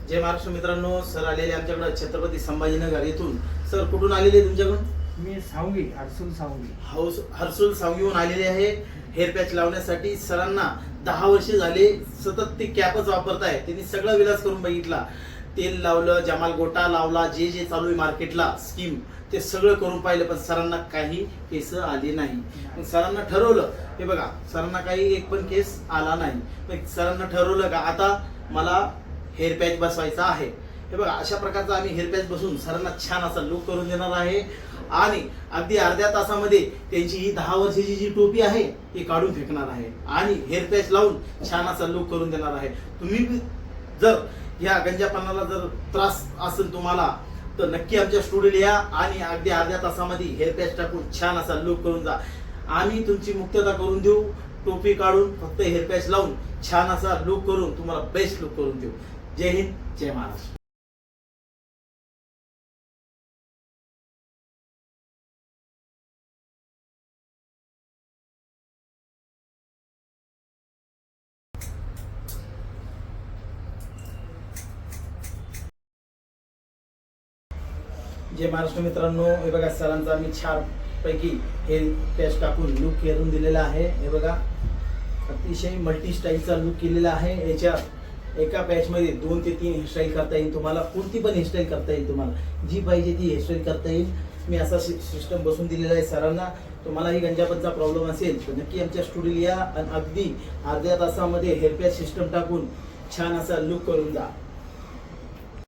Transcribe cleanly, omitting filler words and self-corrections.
जय महाराष्ट्र मित्रांनो, सर आलेले आमच्याकडे छत्रपती संभाजीनगर येथून. सर कुठून आलेले तुमच्याकडून? मी सावंगी, हर्सुल सावंगी. हर्सुल सावंगीहून आलेले आहे हेअर पॅच लावण्यासाठी. सरांना 10 वर्ष झाले सतत ते कॅपच वापरताय. त्यांनी सगळा विलास करून बघितला, तेल लावलं, जमाल गोटा लावला, जे जे चालू आहे मार्केटला स्कीम ते सगळं करून पाहिलं, पण सरांना काही केस आली नाही. मग सरांना ठरवलं, हे बघा सरांना काही एक पण केस आला नाही. मग सरांना ठरवलं का आता मला हेअर पॅच बसवायचा आहे. हे बघा अशा प्रकारचा आम्ही हेअर पॅच बसून सरांना छान असा लुक करून देणार आहे आणि अगदी अर्ध्या तासामध्ये त्यांची ही 10 वर्षाची जी टोपी आहे ती काढून फेकणार आहे आणि हेअर पॅच लावून छान असा लुक करून देणार आहे. तुम्ही जर या गंजापणाला जर त्रास असेल तुम्हाला तर नक्की आमच्या स्टुडिओला या आणि अगदी अर्ध्या तासामध्ये हेअर पॅच टाकून छान असा लुक करून जा. आम्ही तुमची मुक्तता करून देऊ. टोपी काढून फक्त हेअर पॅच लावून छान असा लुक करून तुम्हाला बेस्ट लुक करून देऊ. जय हिंद, जय महाराष्ट्र. जय महाराष्ट्र मित्रांनो, हे बघा सरांचा आम्ही छान पैकी हेअर पॅच टाकून लुक करून दिलेला आहे. हे बघा अतिशय मल्टी स्टाईलचा लुक केलेला आहे. याच्या एका पॅच मध्ये 2 ते 3 हेअरस्टाईल करता येईल तुम्हाला. कोणती पण हेअरस्टाईल करता येईल तुम्हाला, जी पाहिजे ती हेअरस्टाईल करता येईल. मी असा सिस्टम बसून दिलेला आहे सरांना. तुम्हालाही गंजापनचा प्रॉब्लेम असेल तर नक्की आमच्या स्टुडिओला या आणि अगदी अर्ध्या तासामध्ये हेअर पॅच सिस्टम टाकून छान असा लुक करून जा.